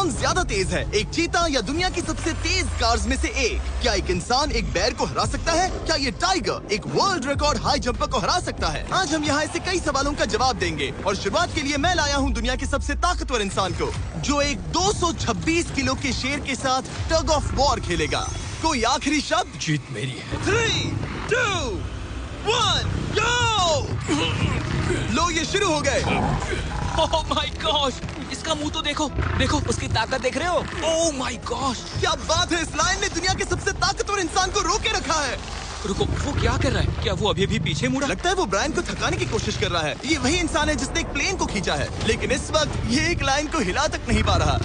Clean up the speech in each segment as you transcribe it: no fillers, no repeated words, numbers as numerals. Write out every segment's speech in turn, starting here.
कौन ज्यादा तेज है, एक चीता या दुनिया की सबसे तेज कार्स में से एक? क्या एक इंसान एक बेर को हरा सकता है? क्या ये टाइगर एक वर्ल्ड रिकॉर्ड हाई जंपर को हरा सकता है? आज हम यहाँ ऐसे कई सवालों का जवाब देंगे और शुरुआत के लिए मैं लाया हूँ दुनिया के सबसे ताकतवर इंसान को, जो एक 226 किलो के शेर के साथ टग ऑफ वॉर खेलेगा। कोई आखिरी शब्द? जीत मेरी है। 3, 2, 1, go! लो ये शुरू हो गए। ओह माय गॉश, इसका मुंह तो देखो, देखो उसकी ताकत देख रहे हो? ओह माय गॉश, क्या बात है, इस लायन ने दुनिया के सबसे ताकतवर इंसान को रोके रखा है। रुको, वो क्या कर रहा है? क्या वो अभी भी पीछे मुड़ा? लगता है वो ब्रायन को थकाने की कोशिश कर रहा है। ये वही इंसान है जिसने एक प्लेन को खींचा है, लेकिन इस वक्त ये एक लायन को हिला तक नहीं पा रहा।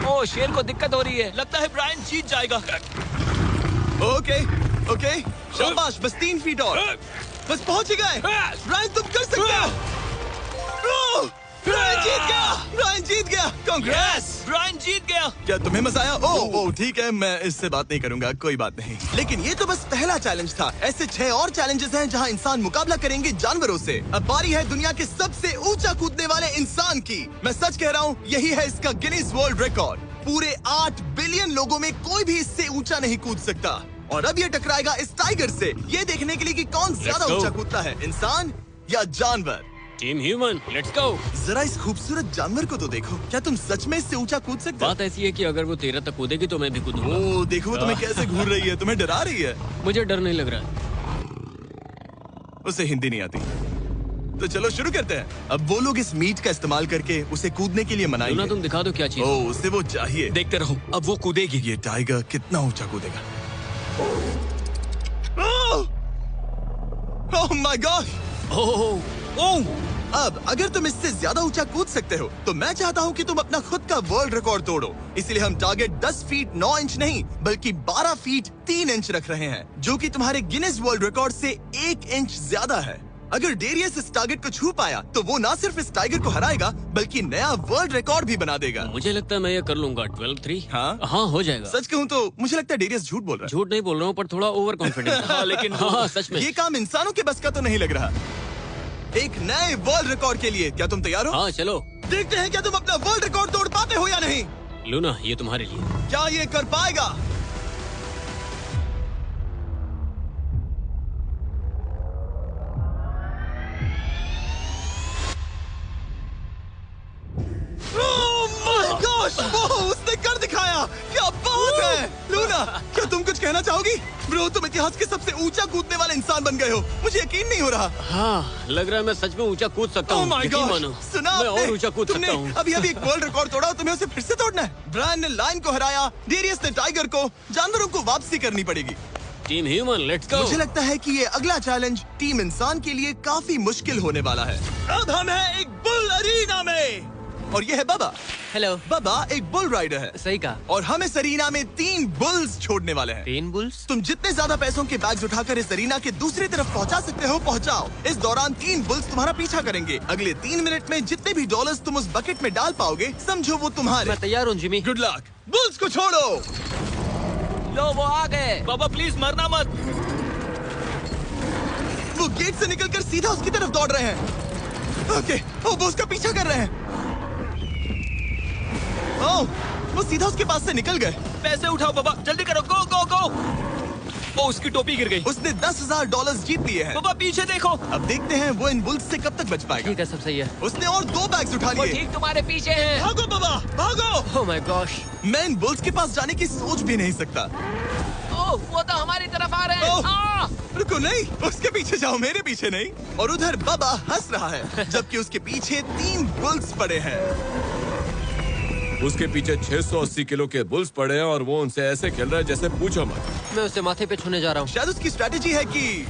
ओह, शेर को दिक्कत हो रही है। लगता है ब्रायन जीत जाएगा। ओके, ओके, शाबाश, बस 3 फीट और, बस पहुंच ही गए। ब्रायन तुम कर सकते हो। ब्रायन जीत गया, ब्रायन जीत गया। कांग्रेस, ब्रायन जीत गया। क्या तुम्हें मजा आया? ओह ठीक है, मैं इससे बात नहीं करूंगा, कोई बात नहीं। लेकिन ये तो बस पहला चैलेंज था। ऐसे 6 और चैलेंजेस हैं जहां इंसान मुकाबला करेंगे जानवरों से। अब बारी है दुनिया के सबसे ऊंचा कूदने वाले इंसान की। मैं सच कह रहा हूँ, यही है इसका गिनीज वर्ल्ड रिकॉर्ड। पूरे 8 बिलियन लोगों में कोई भी इससे ऊंचा नहीं कूद सकता। और अब ये टकराएगा इस टाइगर से, ये देखने के लिए कि कौन ज्यादा ऊंचा कूदता है, इंसान या जानवर। Team human, let's go. जरा इस खूबसूरत जानवर को तो देखो, क्या तुम सच में इससे ऊंचा कूद सकते हो? बात ऐसी है कि अगर वो 13 तक कूदेगी तो मैं भी कूदूंगा। ओह देखो, तुम्हें कैसे घूर रही है, तुम्हें डरा रही है। मुझे डर नहीं लग रहा। उसे हिंदी नहीं आती, तो चलो शुरू करते हैं। अब वो लोग इस मीट का इस्तेमाल करके उसे कूदने के लिए मनाएंगे। तुम दिखा दो क्या चीज। ओह उसे वो चाहिए। देखते रहो, अब वो कूदेगी। ये टाइगर कितना ऊंचा कूदेगा। Oh my God. ओह, अब अगर तुम इससे ज्यादा ऊंचा कूद सकते हो तो मैं चाहता हूँ कि तुम अपना खुद का वर्ल्ड रिकॉर्ड तोड़ो। इसलिए हम टारगेट 10 फीट 9 इंच नहीं बल्कि 12 फीट 3 इंच रख रहे हैं, जो कि तुम्हारे गिनीज वर्ल्ड रिकॉर्ड से 1 इंच ज्यादा है। अगर डेरियस इस टारगेट को छू पाया तो वो न सिर्फ इस टाइगर को हराएगा बल्कि नया वर्ल्ड रिकॉर्ड भी बना देगा। मुझे लगता है मैं ये कर लूंगा। 12-3। हाँ हो जाएगा। सच कहूँ तो मुझे लगता है डेरियस झूठ बोल रहा है। झूठ नहीं बोल रहा हूँ, पर थोड़ा ओवर कॉन्फिडेंस। लेकिन हाँ सच में ये काम इंसानों के बस का तो नहीं लग रहा। एक नए वर्ल्ड रिकॉर्ड के लिए क्या तुम तैयार हो? हाँ चलो देखते हैं क्या तुम अपना वर्ल्ड रिकॉर्ड तोड़ पाते हो या नहीं। लूना, ये तुम्हारे लिए। क्या ये कर पाएगा? उसने कर दिखाया, क्या बात है। लूना, क्या तुम कुछ कहना चाहोगी? ब्रो, तुम इतिहास के सबसे ऊंचा कूदने वाले इंसान बन गए हो, मुझे यकीन नहीं हो रहा। हाँ, लग रहा है मैं सच में ऊंचा कूद सकता हूँ। मानो सुना, मैं और ऊंचा कूद सकता हूँ। अभी एक वर्ल्ड रिकॉर्ड तोड़ा, तुम्हें उसे फिर से तोड़ना है। ब्रायन ने लायन को हराया, डेरियस ने टाइगर को, जानवरों को वापसी करनी पड़ेगी। Team human, let's go. मुझे लगता है कि ये अगला चैलेंज टीम इंसान के लिए काफी मुश्किल होने वाला है। अब हम हैं एक बुल अरीना में और ये है बाबा। हेलो। बाबा एक बुल राइडर है। सही कहा। और हम इस अरीना में 3 बुल्स छोड़ने वाले हैं। 3 बुल्स? तुम जितने ज्यादा पैसों के बैग्स उठाकर इस अरीना के दूसरी तरफ पहुंचा सकते हो पहुंचाओ। इस दौरान 3 बुल्स तुम्हारा पीछा करेंगे। अगले 3 मिनट में जितने भी डॉलर्स तुम उस बकेट में डाल पाओगे समझो वो तुम्हारे। मैं तैयार हूँ जिमी। Good luck. बुल्स को छोड़ो। लो वो आ गए। बाबा प्लीज मरना मत। वो गेट से निकलकर सीधा उसकी तरफ दौड़ रहे हैं। ओके, वो उसका पीछा कर रहे हैं। ओह, वो सीधा उसके पास से निकल गए। पैसे उठाओ बाबा, जल्दी करो, गो गो गो। ओ, उसकी टोपी गिर गई। उसने $10,000 जीत लिए हैं। बाबा पीछे देखो। अब देखते हैं वो इन बुल्स से कब तक बच पाएगा। ठीक है, सब सही है। उसने और 2 बैग्स उठा वो लिए। ठीक तुम्हारे पीछे है। भागो बाबा, भागो। ओह माय गॉश, मैं इन बुल्स के पास जाने की सोच भी नहीं सकता। ओह वो तो हमारी तरफ आ रहे हैं। रुको, नहीं, उसके पीछे जाओ, मेरे पीछे नहीं। और उधर बाबा हंस रहा है जबकि उसके पीछे 3 बुल्स पड़े हैं। उसके पीछे 680 किलो के बुल्स पड़े हैं और वो उनसे ऐसे खेल रहा है जैसे पूछो मत। मैं उसे माथे पे छूने जा रहा हूँ। शायद उसकी स्ट्रेटेजी है कि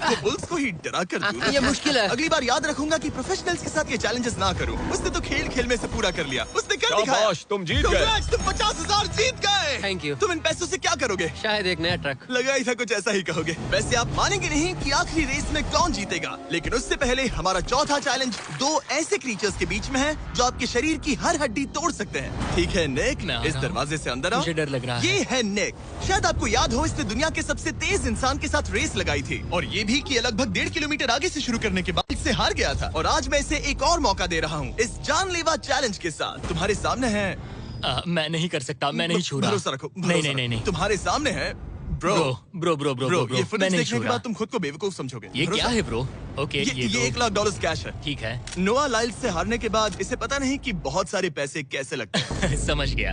वो बुल्स को ही डरा कर दूं। ये मुश्किल है। अगली बार याद रखूंगा कि प्रोफेशनल्स के साथ ये चैलेंजेस ना करूं। उसने तो खेल खेल में से पूरा कर लिया। उसने कर दिखाया। शाबाश, तुम जीत गए। Congrats, तुम 50,000 जीत गए। Thank you. तुम इन पैसों से क्या करोगे? शायद एक नया ट्रक। लगा ही था कुछ ऐसा ही कहोगे। वैसे आप मानेंगे नहीं कि आखिरी रेस में कौन जीतेगा, लेकिन उससे पहले हमारा चौथा चैलेंज 2 ऐसे क्रीचर्स के बीच में है जो आपके शरीर की हर हड्डी तोड़ सकते हैं। ठीक है निक, इस दरवाजे से अंदर आओ। मुझे डर लग रहा है। ये है निक। शायद आपको याद हो, इसने दुनिया के सबसे तेज इंसान के साथ रेस लगाई थी और ये भी ठीक किया, लगभग 1.5 किलोमीटर आगे से शुरू करने के बाद इससे हार गया था और आज मैं इसे एक और मौका दे रहा हूँ इस जानलेवा चैलेंज के साथ। तुम्हारे सामने है मैं नहीं कर सकता, मैं नहीं छू रहा। भरोसा रखो, नहीं। तुम्हारे सामने है ब्रो। ब्रो, ये फुटेज मैं नहीं देखने छू के रहा। बाद तुम खुद को बेवकूफ समझोगे। ये क्या है ब्रो? ओके, ये तो $1 लाख कैश है। ठीक है। नोआ लाइल्स से हारने के बाद इसे पता नहीं कि बहुत सारे पैसे कैसे लगते हैं। समझ गया।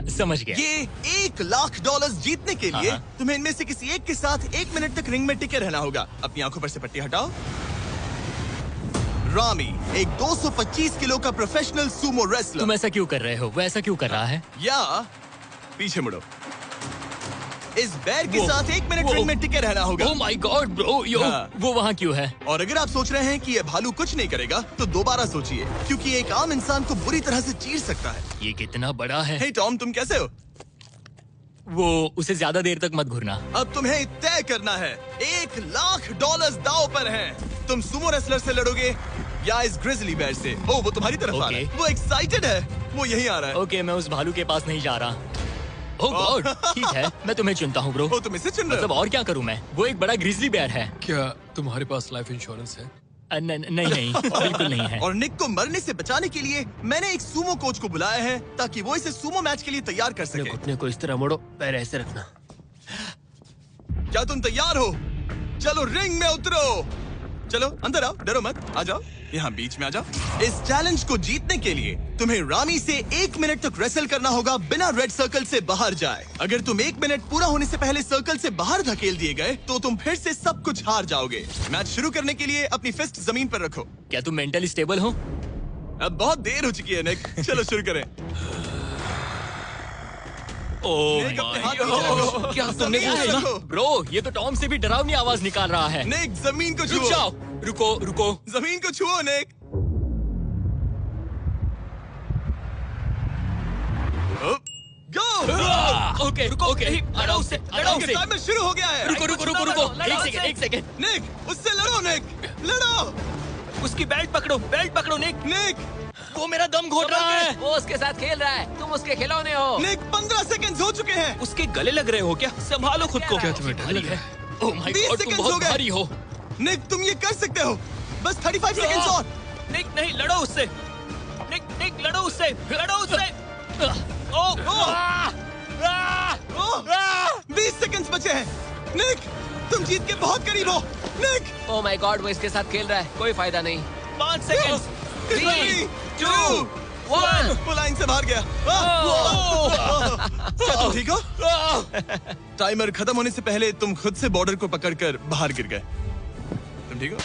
ये $1 लाख जीतने के लिए हाँ। तुम्हें इनमें से किसी एक के साथ 1 मिनट तक रिंग में टिके रहना होगा। अपनी आंखों पर से पट्टी हटाओ। रामी एक 225 किलो का प्रोफेशनल सूमो रेसलर। तुम ऐसा क्यों कर रहे हो? वो ऐसा क्यों कर रहा है? या पीछे मुड़ो। इस बैर के साथ 1 मिनट रिंग में टिके रहना होगा। ओह माय गॉड ब्रो, हाँ। वो वहाँ क्यों है? और अगर आप सोच रहे हैं कि ये भालू कुछ नहीं करेगा तो दोबारा सोचिए, क्योंकि एक आम इंसान को बुरी तरह से चीर सकता है। ये कितना बड़ा है? हे टॉम, तुम कैसे हो? वो उसे ज्यादा देर तक मत घूरना। अब तुम्हें तय करना है। $1 लाख दांव पर हैं। तुम सुमो रेसलर से लड़ोगे या इस ग्रिजली बेयर से? ओह, वो तुम्हारी तरफ आ रहा है। वो एक्साइटेड है, वो यहीं आ रहा है। ओके, मैं उस भालू के पास नहीं जा रहा। ओह गॉड, ठीक है, मैं तुम्हें चुनता हूँ ब्रो। तुम इसे चुन रहे हो? मतलब और क्या करूँ मैं? वो एक बड़ा ग्रिजली बेयर है। क्या तुम्हारे पास लाइफ इंश्योरेंस है? नहीं, बिल्कुल नहीं है। और निक को मरने से बचाने के लिए मैंने एक सूमो कोच को बुलाया है ताकि वो इसे सूमो मैच के लिए तैयार कर सके। घुटने को इस तरह मोड़ो, पैर ऐसे रखना। क्या तुम तैयार हो? चलो रिंग में उतरो। चलो अंदर आओ, डरो मत, आ जाओ, यहाँ बीच में आ जाओ। इस चैलेंज को जीतने के लिए तुम्हें रामी से 1 मिनट तक रेसल करना होगा बिना रेड सर्कल से बाहर जाए। अगर तुम 1 मिनट पूरा होने से पहले सर्कल से बाहर धकेल दिए गए तो तुम फिर से सब कुछ हार जाओगे। मैच शुरू करने के लिए अपनी फिस्ट जमीन पर रखो। क्या तुम मेंटली स्टेबल हो? अब बहुत देर हो चुकी है निक, चलो शुरू करें। ओह निक, अपने हाथ माय नीचे रखो। गॉड, क्या तुमने जमीन कुछ पे सुना? रखो। ब्रो, ये तो टॉम से भी डरावनी आवाज निकाल रहा है। निक, जमीन को रुक छुओ। जाओ, रुको। जमीन को छुओ निक। गो। ओके, लड़ो उससे। टाइमर शुरू हो गया है। रुको, एक सेकंड। निक, उससे लड़ो निक, लड़ो। उसकी बेल्ट पकड़ो निक। निक, वो मेरा दम घोट रहा है। वो उसके साथ खेल रहा है, तुम उसके खिलौने हो। निक, 15 सेकंड हो चुके हैं। उसके गले लग रहे हो क्या? संभालो खुद को। क्या तुम्हें डर लग रहा है? ओह माय 20 गॉड, तुम सेकंड्स हो बहुत गए। भारी हो। निक, तुम ये कर सकते हो। बस 35 सेकंड्स और। निक, नहीं, लड़ो उससे। निक, लड़ो उससे। ओह, 20 सेकंड्स बचे हैं। निक, तुम जीत के बहुत करीब हो। निक, ओह माय गॉड, वो इसके साथ खेल रहा है, कोई फायदा नहीं। 5 सेकंड। 3, 2, 1। वो लाइन से बाहर गया। क्या तुम ठीक हो? टाइमर खत्म होने से पहले तुम खुद से बॉर्डर को पकड़कर बाहर गिर गए। तुम ठीक हो?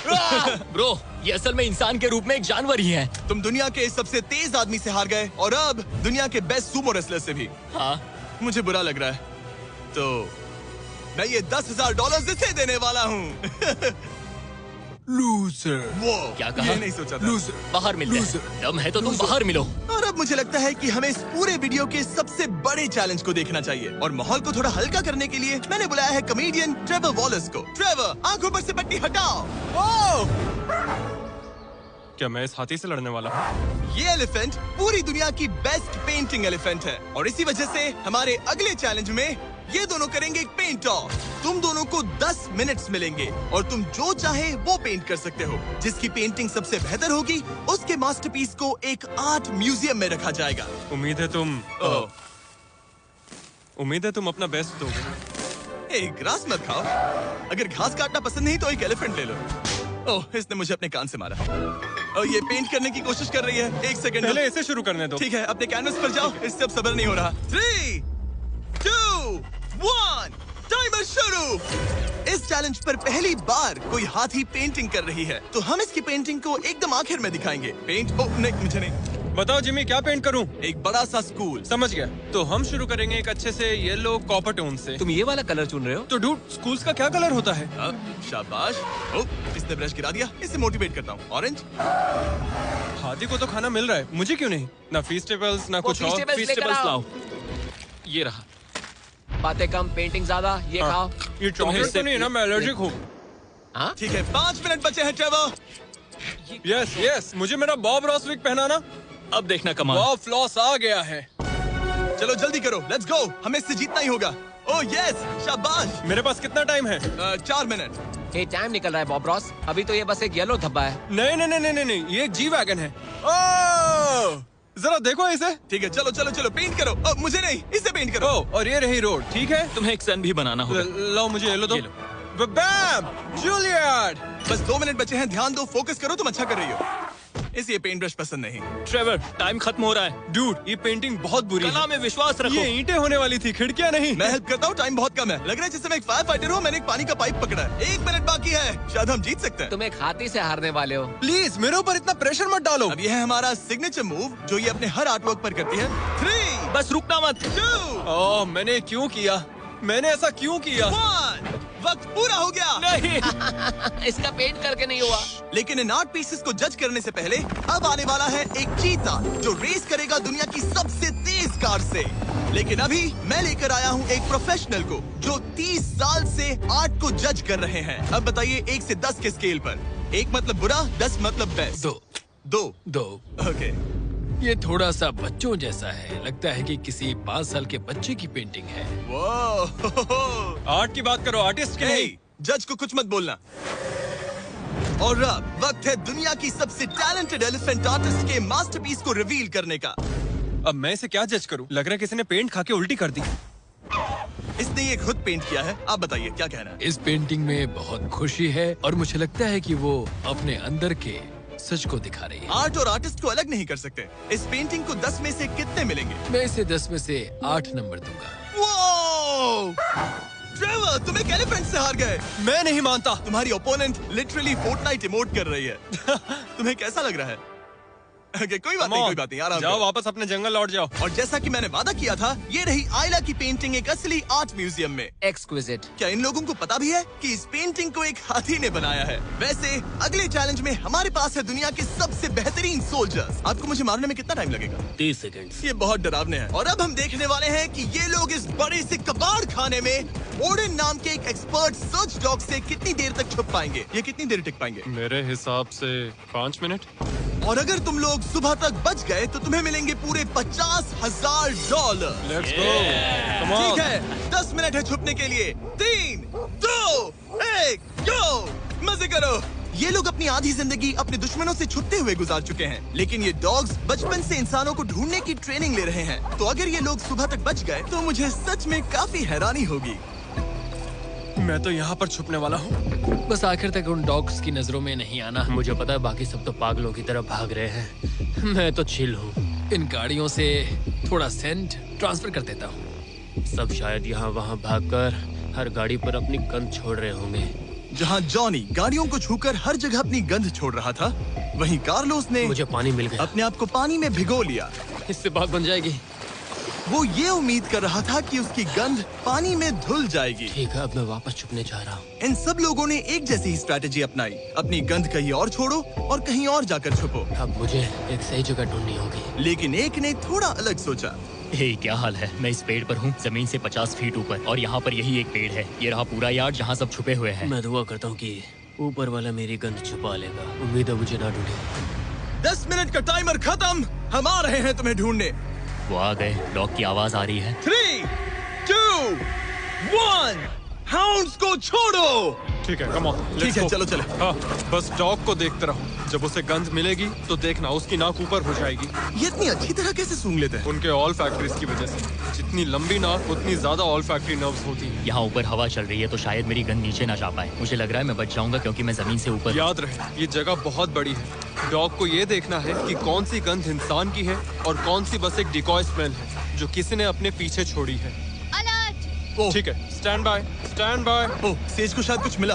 ब्रो, ये असल में इंसान के रूप में एक जानवर ही है। तुम दुनिया के सबसे तेज आदमी से हार गए और अब दुनिया के बेस्ट सूमो रेसलर से भी। हाँ, मुझे बुरा लग रहा है, तो मैं ये $10,000 इसे देने वाला हूँ। लूजर। वो क्या कहा? ये नहीं सोचा था। लूजर। बाहर मिलते हैं। दम है तो तुम बाहर मिलो। और अब मुझे लगता है कि हमें इस पूरे वीडियो के सबसे बड़े चैलेंज को देखना चाहिए और माहौल को थोड़ा हल्का करने के लिए मैंने बुलाया है कॉमेडियन ट्रेवर वॉलस को। ट्रेवर, आंखों पर से पट्टी हटाओ। क्या मैं इस हाथी से लड़ने वाला हूँ? ये एलिफेंट पूरी दुनिया की बेस्ट पेंटिंग एलिफेंट है और इसी वजह से हमारे अगले चैलेंज में ये दोनों करेंगे एक पेंट ऑफ। तुम दोनों को 10 मिनट्स मिलेंगे और तुम जो चाहे वो पेंट कर सकते हो। जिसकी पेंटिंग सबसे बेहतर होगी उसके मास्टरपीस को एक आर्ट म्यूजियम में रखा जाएगा। उम्मीद है तुम अपना बेस्ट दोगे। ग्रास मत खाओ। अगर घास काटना पसंद नहीं तो एक एलिफेंट ले लो। ओह, इसने मुझे अपने कान से मारा। और ये पेंट करने की कोशिश कर रही है। 1 सेकंड। पहले इसे शुरू करने दो। ठीक है, अपने कैनवस पर जाओ। इससे अब सब्र नहीं हो रहा। 3, 2, 1, टाइमर शुरू। इस चैलेंज पर पहली बार कोई हाथी पेंटिंग कर रही है, तो हम इसकी पेंटिंग को एकदम आखिर में दिखाएंगे। पेंट, ओह नहीं, मुझे नहीं। बताओ जिमी, क्या पेंट करूं? एक बड़ा सा स्कूल। समझ गया। तो हम शुरू करेंगे एक अच्छे से येलो कॉपर टोन से। तुम ये वाला कलर चुन रहे हो? तो डूड, स्कूल्स का क्या कलर होता है? शाबाश। ओह, इसने ब्रश गिरा दिया। इसे मोटिवेट करता हूँ। ऑरेंज। हाथी को तो खाना मिल रहा है, मुझे क्यों नहीं? ना फीस्टेबल्स ना वो कुछ और। feastables लेकर आओ। ये रहा। बातें कम, पेंटिंग ज्यादा, ये हाँ। खाओ। ये चॉकलेट तो नहीं ना? मैं एलर्जिक हूँ। हाँ? ठीक है, 5 मिनट बचे हैं ट्रेवर। यस, मुझे मेरा बॉब रॉसविक पहनाना। अब देखना कमाल। बॉब फ्लॉस आ गया है। चलो जल्दी करो, लेट्स गो। हमें इससे जीतना ही होगा। ओह यस, शाबाश। मेरे पास कितना टाइम है? 4 मिनट। ये टाइम निकल रहा है बॉब रॉस। अभी तो ये बस एक येलो धब्बा है। नहीं, ये एक जी वैगन है। ओह, जरा देखो इसे। ठीक है, चलो चलो चलो, पेंट करो। अब मुझे नहीं, इसे पेंट करो। ओह, और ये रही रोड, ठीक है। तुम्हें एक सन भी बनाना होगा। लाओ मुझे येलो दो। ये लो। बैम, जूलियट। बस 2 मिनट बचे हैं, ध्यान दो, फोकस करो, तुम अच्छा कर रही हो। इसे ये पेंट ब्रश पसंद नहीं। ट्रेवर, टाइम खत्म हो रहा है। डूड, ये पेंटिंग बहुत बुरी कला है। में विश्वास रखो। ये ईंटें होने वाली थी, खिड़कियां नहीं। मैं हेल्प करता हूँ, टाइम बहुत कम है। लग रहा है जैसे मैं एक फायर फाइटर हूँ, मैंने एक पानी का पाइप पकड़ा है। 1 मिनट बाकी है, शायद हम जीत सकते हैं। तुम एक हाथी से हारने वाले हो। प्लीज मेरे ऊपर इतना प्रेशर मत डालो। अब ये है हमारा सिग्नेचर मूव, जो ये अपने हर आर्टवर्क पर करती है। 3, बस रुकना मत। 2, ओह, मैंने क्यों किया? मैंने ऐसा क्यों किया? 1, वक्त पूरा हो गया। नहीं। इसका पेंट करके नहीं हुआ। लेकिन इन आर्ट पीसेस को जज करने से पहले अब आने वाला है एक चीता जो रेस करेगा दुनिया की सबसे तेज कार से। लेकिन अभी मैं लेकर आया हूँ एक प्रोफेशनल को जो 30 साल से आर्ट को जज कर रहे हैं। अब बताइए 1 से 10 के स्केल पर, 1 मतलब बुरा, 10 मतलब बेस्ट। 2। ओके। ये थोड़ा सा बच्चों जैसा है। लगता है कि किसी 5 साल के बच्चे की पेंटिंग है। वो आर्ट की बात करो, आर्टिस्ट की नहीं। जज को कुछ मत बोलना। और अब वक्त है दुनिया की सबसे टैलेंटेड एलिफेंट आर्टिस्ट के मास्टरपीस को रिवील करने का। अब मैं इसे क्या जज करूं? लग रहा है किसी ने पेंट खा के उल्टी कर दी। इसने ये खुद पेंट किया है। आप बताइए क्या कहना है? इस पेंटिंग में बहुत खुशी है और मुझे लगता है कि वो अपने अंदर के सच को दिखा रही है। आर्ट और आर्टिस्ट को अलग नहीं कर सकते। इस पेंटिंग को 10 में से कितने मिलेंगे? मैं इसे 10 में से 8 नंबर दूंगा। वो ट्रेवर, तुम एक एलिफेंट से हार गए। मैं नहीं मानता। तुम्हारी ओपोनेंट लिटरली फोर्टनाइट इमोट कर रही है। तुम्हें कैसा लग रहा है? Okay, कोई बात नहीं, आराम जाओ करो। वापस अपने जंगल लौट जाओ। और जैसा कि मैंने वादा किया था, ये रही आयला की पेंटिंग एक असली आर्ट म्यूजियम में। एक्सक्विजिट। क्या इन लोगों को पता भी है कि इस पेंटिंग को एक हाथी ने बनाया है? वैसे अगले चैलेंज में हमारे पास है दुनिया के सबसे बेहतरीन सोल्जर्स। आपको मुझे मारने में कितना टाइम लगेगा? 30 सेकंड। ये बहुत डरावने हैं। और अब हम देखने वाले हैं कि ये लोग इस बड़े से कबाड़ खाने में ओडिन नाम के एक एक्सपर्ट सर्च डॉग से कितनी देर तक छुप पाएंगे। ये कितनी देर टिक पाएंगे? मेरे हिसाब से 5 मिनट। और अगर तुम लोग सुबह तक बच गए तो तुम्हें मिलेंगे पूरे $50,000। Let's go, come on. ठीक है, 10 मिनट है छुपने के लिए। 3, 2, 1, गो! मजे करो। ये लोग अपनी आधी जिंदगी अपने दुश्मनों से छुपते हुए गुजार चुके हैं, लेकिन ये डॉग्स बचपन से इंसानों को ढूंढने की ट्रेनिंग ले रहे हैं। तो अगर ये लोग सुबह तक बच गए तो मुझे सच में काफी हैरानी होगी। मैं तो यहाँ पर छुपने वाला हूँ। बस आखिर तक उन डॉग्स की नजरों में नहीं आना। मुझे पता है बाकी सब तो पागलों की तरह भाग रहे हैं। मैं तो चिल हूँ। इन गाड़ियों से थोड़ा सेंट ट्रांसफर कर देता हूँ। सब शायद यहाँ वहाँ भागकर हर गाड़ी पर अपनी गंध छोड़ रहे होंगे। जहाँ जॉनी गाड़ियों को छूकर हर जगह अपनी गंध छोड़ रहा था, वहीं कार्लोस ने मुझे पानी मिल गया। अपने आप को पानी में भिगो लिया। इससे बात बन जाएगी। वो ये उम्मीद कर रहा था कि उसकी गंध पानी में धुल जाएगी। ठीक है, अब मैं वापस छुपने जा रहा हूँ। इन सब लोगों ने एक जैसी ही स्ट्रैटेजी अपनाई। अपनी गंध कहीं और छोड़ो और कहीं और जाकर छुपो। अब मुझे एक सही जगह ढूंढनी होगी। लेकिन एक ने थोड़ा अलग सोचा। हे, क्या हाल है? मैं इस पेड़ पर हूँ, जमीन से 50 फीट ऊपर, और यहाँ पर यही एक पेड़ है। ये रहा पूरा यार्ड जहाँ सब छुपे हुए हैं। मैं दुआ करता हूँ कि ऊपर वाला मेरी गंध छुपा लेगा। उम्मीद है मुझे ना ढूंढे। 10 मिनट का टाइमर खत्म। हम आ रहे हैं तुम्हें ढूंढने। वो आ गए। डॉग की आवाज आ रही है। 3, 2, 1, हाउंड्स को छोड़ो। ठीक है, कम ऑन। ठीक है, चलो चलो। हाँ, बस डॉग को देखते रहो। जब उसे गंध मिलेगी तो देखना उसकी नाक ऊपर हो जाएगी। ये इतनी अच्छी तरह कैसे सूंघ लेते हैं? उनके ऑल फैक्ट्रीज की वजह से। जितनी लंबी नाक उतनी ज्यादा ऑल फैक्ट्री नर्व्स होती हैं। यहाँ ऊपर हवा चल रही है तो शायद मेरी गंध नीचे ना जा पाए। मुझे लग रहा है मैं बच जाऊंगा क्योंकि मैं जमीन से ऊपर। याद रहे, ये जगह बहुत बड़ी है। डॉग को ये देखना है कि कौन सी गंध इंसान की है और कौन सी बस एक डिकॉय स्मेल है जो किसी ने अपने पीछे छोड़ी है। ओह, ठीक है, stand by, stand by. Oh, says को शायद कुछ मिला।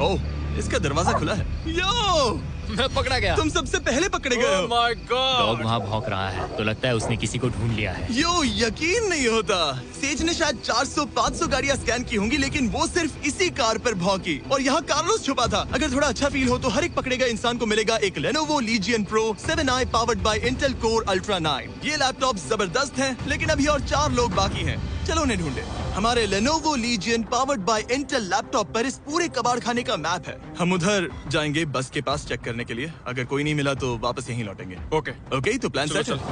ओह, इसका दरवाजा खुला है। यो, मैं पकड़ा गया। तुम सबसे पहले पकड़े गए हो। My dog God. वहाँ भौंक रहा है तो लगता है उसने किसी को ढूंढ लिया है। यो, यकीन नहीं होता। सेज ने शायद 400-500 गाड़ियां स्कैन की होंगी, लेकिन वो सिर्फ इसी कार पर भौंकी। और यहाँ कार्लोस छुपा था। अगर थोड़ा अच्छा फील हो तो हर एक पकड़े गए इंसान को मिलेगा एक Lenovo lesion pro 7i powered by Intel core ultra 9। ये लैपटॉप जबरदस्त हैं, लेकिन अभी और 4 लोग बाकी हैं। चलो उन्हें ढूंढे। हमारे Lenovo lesion powered by Intel laptop पर इस पूरे कबाड़ खाने का मैप है। हम उधर जाएंगे बस के पास चेक करने के लिए। अगर कोई नहीं मिला तो वापस यहीं लौटेंगे। ओके, ओके, तो प्लान चलो सेट है। चलो।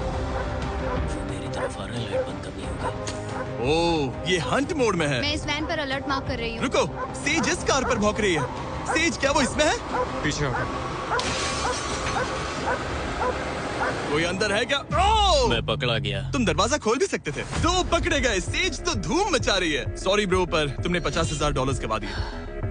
मेरी तरफ आ रहा है, लाइट बंद करनी होगी। ओह, ये हंट मोड में है। मैं इस वैन पर अलर्ट मार्क कर रही हूँ। रुको, सेज इस कार पर भौंक रही है। सेज क्या वो इसमें है? पीछे हटो। कोई अंदर है क्या? ओह! मैं पकड़ा गया। तुम दरवाजा खोल भी सकते थे। दो पकड़े गए। सेज तो धूम मचा रही है। सॉरी ब्रो, पर तुमने $50,000 गवा दिए।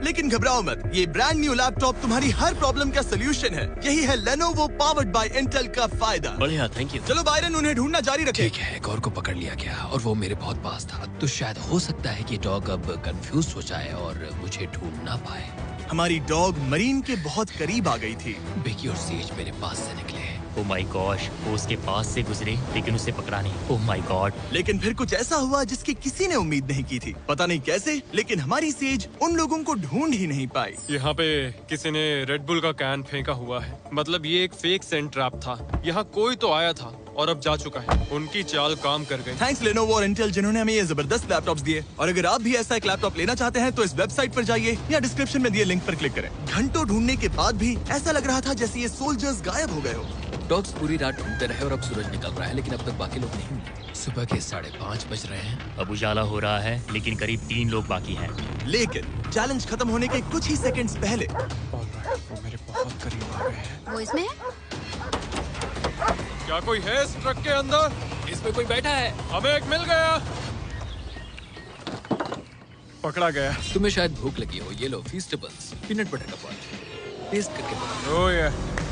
लेकिन घबराओ मत, ये ब्रांड न्यू लैपटॉप तुम्हारी हर प्रॉब्लम का सोल्यूशन है। यही है Lenovo पावर्ड बाय इंटेल का फायदा। बढ़िया, थैंक यू। चलो बायरन, उन्हें ढूंढना जारी रखें। ठीक है, एक और को पकड़ लिया गया और वो मेरे बहुत पास था। तो शायद हो सकता है कि डॉग अब कंफ्यूज हो जाए और मुझे ढूंढ ना पाए। हमारी डॉग मरीन के बहुत करीब आ गई थी। बेकी और सेज मेरे पास से निकले। ओह माय गॉश, वो उसके पास से गुजरे लेकिन उसे पकड़ा नहीं। Oh my God. लेकिन फिर कुछ ऐसा हुआ जिसकी किसी ने उम्मीद नहीं की थी। पता नहीं कैसे, लेकिन हमारी सेज उन लोगों को ढूंढ ही नहीं पाई। यहाँ पे किसी ने रेड बुल का कैन फेंका हुआ है। मतलब ये एक फेक सेंट ट्रैप था। यहाँ कोई तो आया था और अब जा चुका है। उनकी चाल काम कर गई। थैंक्स Lenovo और इंटेल जिन्होंने हमें ये जबरदस्त लैपटॉप्स दिए। और अगर आप भी ऐसा एक लैपटॉप लेना चाहते हैं तो इस वेबसाइट पर जाइए या डिस्क्रिप्शन में दिए लिंक पर क्लिक करें। घंटों ढूंढने के बाद भी ऐसा लग रहा था जैसे ये सोल्जर्स गायब हो गए हो। डॉग्स पूरी रात ढूंढते रहे और अब सूरज निकल रहा है, लेकिन अब तक बाकी लोग नहीं मिले। सुबह के 5:30 बज रहे हैं। अब उजाला हो रहा है लेकिन करीब 3 लोग बाकी हैं। लेकिन चैलेंज खत्म होने के कुछ ही सेकंड्स पहले वो मेरे बहुत करीब आ गए हैं। वो इसमें है? क्या कोई है इस ट्रक के अंदर? इसमें कोई बैठा है। हमें एक मिल गया। पकड़ा गया। तुम्हें शायद भूख लगी हो। ये लो फीस्टेबल्स, पीनट बटर का पॉट। टेस्ट करके बताओ। ओह ये,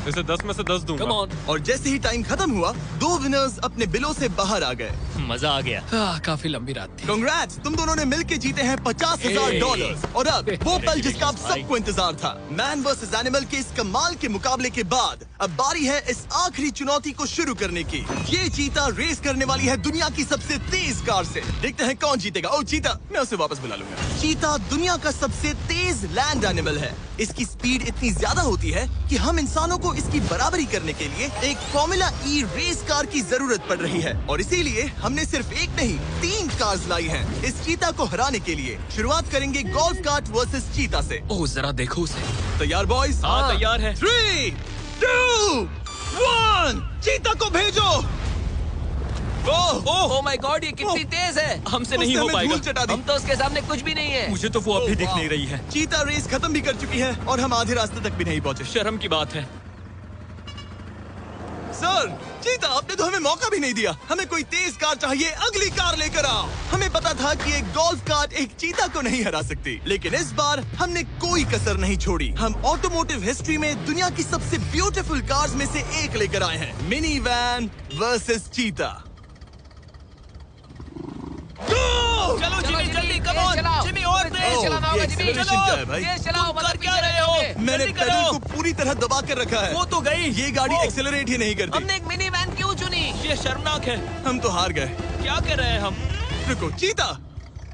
इसे 10 में से 10 दूंगा। Come on. और जैसे ही टाइम खत्म हुआ, 2 विनर्स अपने बिलों से बाहर आ गए। मजा आ गया। काफी लंबी रात थी। कांग्रेट्स, तुम दोनों ने मिलके जीते हैं $50,000। और अब वो पल जिसका आप सबको इंतजार था, मैन वर्सेस एनिमल के इस कमाल के मुकाबले के बाद अब बारी है इस आखिरी चुनौती को शुरू करने की। ये चीता रेस करने वाली है दुनिया की सबसे तेज कार से। देखते हैं कौन जीतेगा। ओ चीता, मैं उसे वापस बुला लूंगा। चीता दुनिया का सबसे तेज लैंड एनिमल है। इसकी स्पीड इतनी ज्यादा होती है कि हम इंसानों को इसकी बराबरी करने के लिए एक फॉर्मूला ई रेस कार की जरूरत पड़ रही है। और इसीलिए हमने सिर्फ एक नहीं 3 कार्स लाई हैं। इस चीता को हराने के लिए शुरुआत करेंगे गोल्फ कार्ट वर्सेस चीता से। ओह जरा देखो उसे। तैयार बॉयज? हाँ तैयार है। 3, 2, 1, चीता को भेजो। ओह माय गॉड, ये कितनी तेज है। हमसे नहीं हो उसने हमें पाएगा। धूल चटा दी। हम तो उसके सामने कुछ भी नहीं है। मुझे तो वो अब भी दिख वाह। नहीं रही है। चीता रेस खत्म भी कर चुकी है और हम आधे रास्ते तक भी नहीं पहुंचे। शर्म की बात है। सर, चीता, आपने तो हमें मौका भी नहीं दिया। हमें कोई तेज कार चाहिए, अगली कार लेकर आओ। हमें पता था कि एक गोल्फ कार्ट एक चीता को नहीं हरा सकती, लेकिन इस बार हमने कोई कसर नहीं छोड़ी। हम ऑटोमोटिव हिस्ट्री में दुनिया की सबसे ब्यूटीफुल कार्स में से एक लेकर आए हैं, मिनी वैन वर्सेस चीता। चलो जिमी, जल्दी कम ऑन। जिमी और तेज चलाना होगा। जिमी acceleration क्या है भाई? तेज चलाओ, मतलब क्या रहे हो? मैंने पेडल को पूरी तरह दबा कर रखा है। वो तो गई। ये गाड़ी एक्सेलरेट ही नहीं करती। हमने एक मिनी वैन क्यों चुनी? ये शर्मनाक है। हम तो हार गए। क्या कर रहे हैं हम? रुको चीता,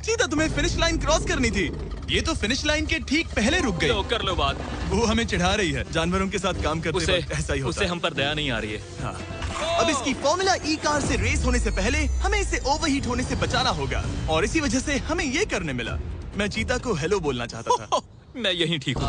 चीता तुम्हें फिनिश लाइन क्रॉस करनी थी। ये तो फिनिश लाइन के ठीक पहले रुक गई। लो कर लो बात। वो हमें चिढ़ा रही है। जानवरों के साथ काम करते उसे वक्त ऐसा ही होता उसे है। हम पर दया नहीं आ रही है। हाँ। अब इसकी फॉर्मूला ई कार से रेस होने से पहले हमें इसे ओवरहीट होने से बचाना होगा और इसी वजह से हमें ये करने मिला। मैं चीता को हेलो बोलना चाहता था। मैं यहीं ठीक हूँ।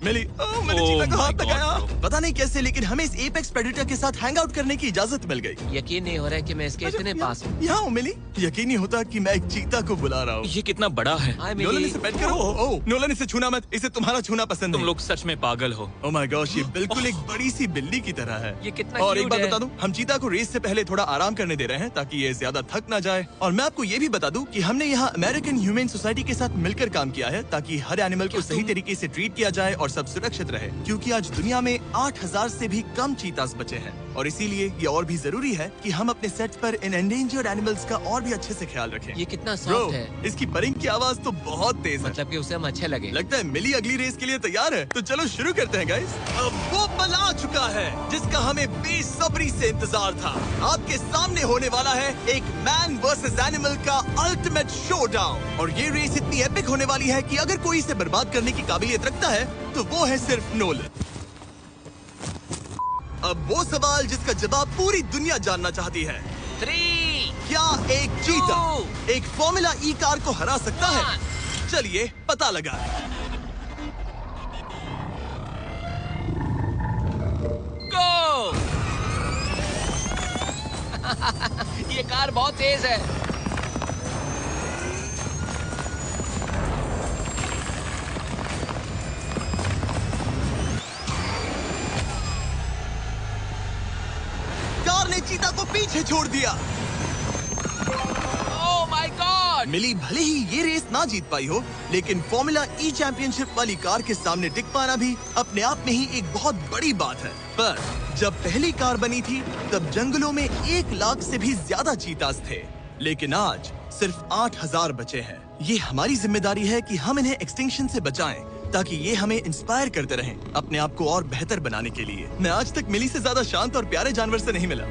मैंने Oh चीता को my हाथ God, लगाया। bro. पता नहीं कैसे, लेकिन हमें इस एपेक्स प्रेडेटर के साथ हैंग आउट करने की इजाजत मिल गई। यकीन नहीं हो रहा है कि मैं इसके इतने पास हूँ। यहाँ हूँ मिली। यकीन नहीं होता कि मैं एक चीता को बुला रहा हूँ। ये कितना बड़ा है। हाय नोलन, मिली। इसे पेट करो। ओह नोलन, इसे छूना मत। इसे तुम्हारा छूना पसंद तुम नहीं। लोग सच में पागल हो। ओह माय गॉश, ये बिल्कुल एक बड़ी सी बिल्ली की तरह है। ये कितना और एक cute बात है। बता दूं, हम चीता को रेस से पहले थोड़ा आराम करने दे रहे हैं ताकि ये ज्यादा थक ना जाए। और मैं आपको ये भी बता दूं कि हमने यहाँ अमेरिकन ह्यूमन सोसाइटी के साथ मिलकर काम किया है ताकि हर एनिमल को सही तरीके से ट्रीट किया जाए और सब सुरक्षित रहे। क्योंकि आज दुनिया में 8,000 से भी कम चीतास बचे हैं और इसीलिए ये और भी जरूरी है कि हम अपने सेट पर इन एंडेंजर्ड एनिमल्स का और भी अच्छे से ख्याल रखें। ये कितना ब्रो, सॉफ्ट है। इसकी परिंग की आवाज तो बहुत तेज है। मतलब कि उसे हम अच्छे लगे। लगता है मिली अगली रेस के लिए तैयार है। तो चलो शुरू करते हैं गाइस। अब वो पल आ चुका है जिसका हमें बेसब्री से इंतजार था। आपके सामने होने वाला है एक मैन वर्सेस एनिमल का अल्टीमेट शोडाउन। और ये रेस इतनी एपिक होने वाली है कि अगर कोई इसे बर्बाद करने की काबिलियत रखता है तो वो है सिर्फ नोलन। अब वो सवाल जिसका जवाब पूरी दुनिया जानना चाहती है, 3, क्या एक चीता एक फॉर्मूला ई कार को हरा सकता है? चलिए पता लगा। गो। ये कार बहुत तेज है। कार ने चीता को पीछे छोड़ दिया। Oh my God. मिली भले ही ये रेस ना जीत पाई हो, लेकिन फॉर्मूला ई चैंपियनशिप वाली कार के सामने टिक पाना भी अपने आप में ही एक बहुत बड़ी बात है। पर जब पहली कार बनी थी तब जंगलों में 1 लाख से भी ज्यादा चीतास थे, लेकिन आज सिर्फ 8000 बचे हैं। ये हमारी जिम्मेदारी है कि हम इन्हें एक्सटिंक्शन से बचाएं, ताकि ये हमें इंस्पायर करते रहें अपने आप को और बेहतर बनाने के लिए। मैं आज तक मिली से ज्यादा शांत और प्यारे जानवर से नहीं मिला।